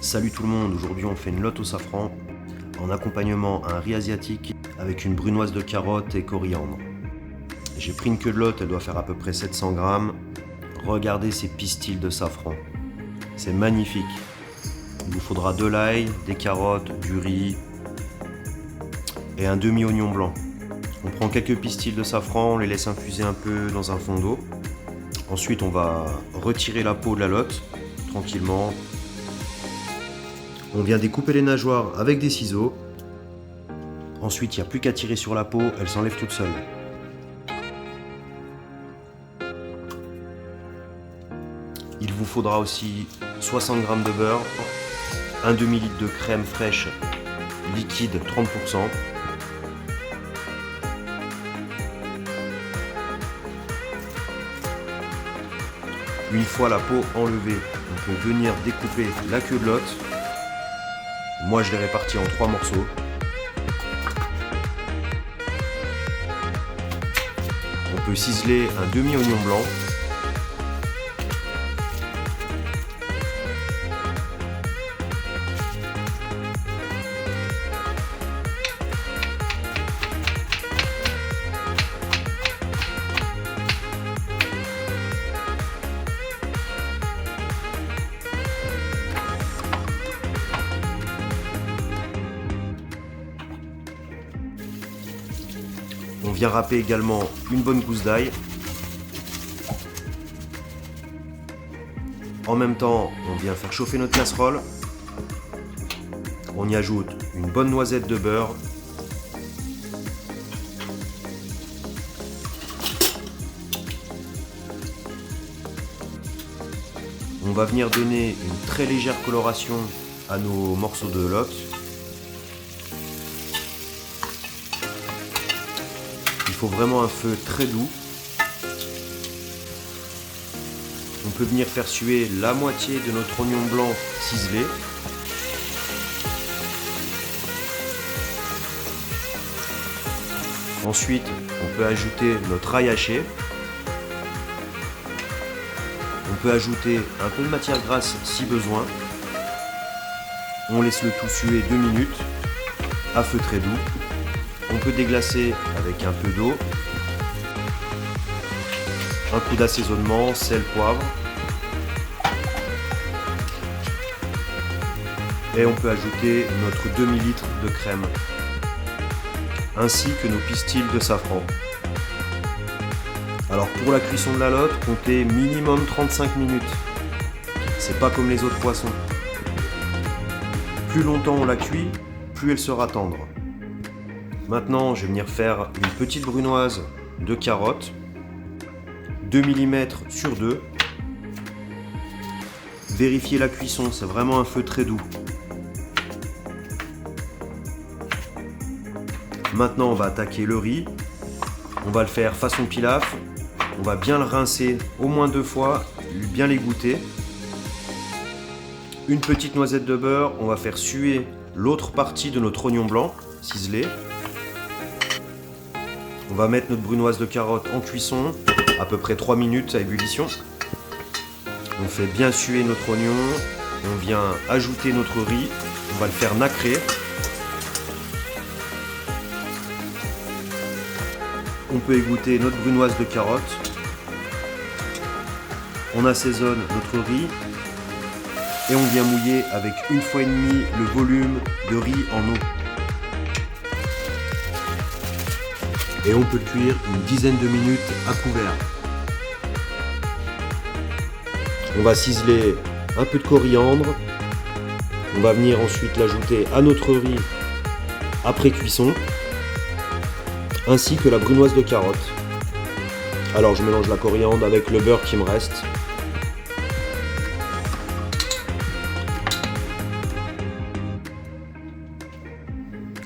Salut tout le monde, aujourd'hui on fait une lotte au safran en accompagnement à un riz asiatique avec une brunoise de carottes et coriandre. J'ai pris une queue de lotte, elle doit faire à peu près 700 grammes. Regardez ces pistils de safran, c'est magnifique. Il vous faudra de l'ail, des carottes, du riz et un demi-oignon blanc. On prend quelques pistils de safran, on les laisse infuser un peu dans un fond d'eau. Ensuite on va retirer la peau de la lotte tranquillement. On vient découper les nageoires avec des ciseaux. Ensuite, il n'y a plus qu'à tirer sur la peau, elle s'enlève toute seule. Il vous faudra aussi 60 g de beurre, un demi-litre de crème fraîche liquide 30%. Une fois la peau enlevée, on peut venir découper la queue de lotte. Moi je l'ai réparti en 3 morceaux. On peut ciseler un demi-oignon blanc. On vient râper également une bonne gousse d'ail. En même temps, on vient faire chauffer notre casserole. On y ajoute une bonne noisette de beurre. On va venir donner une très légère coloration à nos morceaux de lotte. Il faut vraiment un feu très doux. On peut venir faire suer la moitié de notre oignon blanc ciselé. Ensuite, on peut ajouter notre ail haché. On peut ajouter un peu de matière grasse si besoin. On laisse le tout suer 2 minutes à feu très doux. On peut déglacer avec un peu d'eau, un coup d'assaisonnement, sel, poivre. Et on peut ajouter notre demi-litre de crème, ainsi que nos pistils de safran. Alors pour la cuisson de la lotte, comptez minimum 35 minutes. C'est pas comme les autres poissons. Plus longtemps on la cuit, plus elle sera tendre. Maintenant, je vais venir faire une petite brunoise de carottes, 2 mm sur 2. Vérifiez la cuisson, c'est vraiment un feu très doux. Maintenant, on va attaquer le riz. On va le faire façon pilaf. On va bien le rincer au moins 2 fois, bien l'égoutter. Une petite noisette de beurre, on va faire suer l'autre partie de notre oignon blanc ciselé. On va mettre notre brunoise de carottes en cuisson, à peu près 3 minutes à ébullition. On fait bien suer notre oignon, on vient ajouter notre riz, on va le faire nacrer. On peut égoutter notre brunoise de carottes. On assaisonne notre riz et on vient mouiller avec 1,5 fois le volume de riz en eau. Et on peut le cuire une dizaine de minutes à couvert. On va ciseler un peu de coriandre. On va venir ensuite l'ajouter à notre riz après cuisson, ainsi que la brunoise de carottes. Alors je mélange la coriandre avec le beurre qui me reste.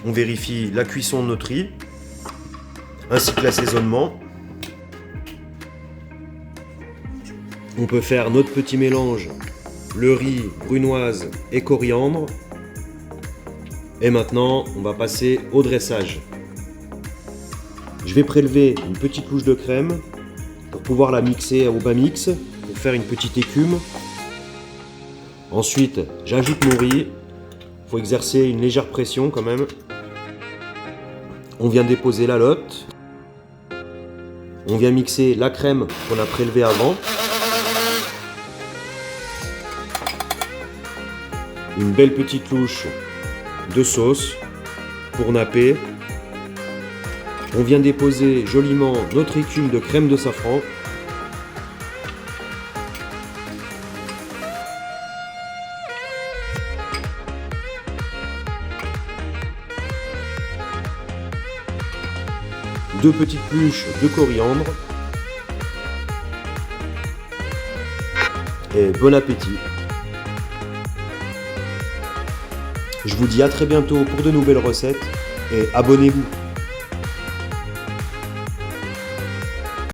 On vérifie la cuisson de notre riz, ainsi que l'assaisonnement. On peut faire notre petit mélange, le riz, brunoise et coriandre. Et maintenant, on va passer au dressage. Je vais prélever une petite louche de crème pour pouvoir la mixer au bas mix, pour faire une petite écume. Ensuite, j'ajoute mon riz. Il faut exercer une légère pression quand même. On vient déposer la lotte. On vient mixer la crème qu'on a prélevée avant. Une belle petite louche de sauce pour napper. On vient déposer joliment notre écume de crème de safran. Deux petites pluches de coriandre. Et bon appétit! Je vous dis à très bientôt pour de nouvelles recettes et abonnez-vous!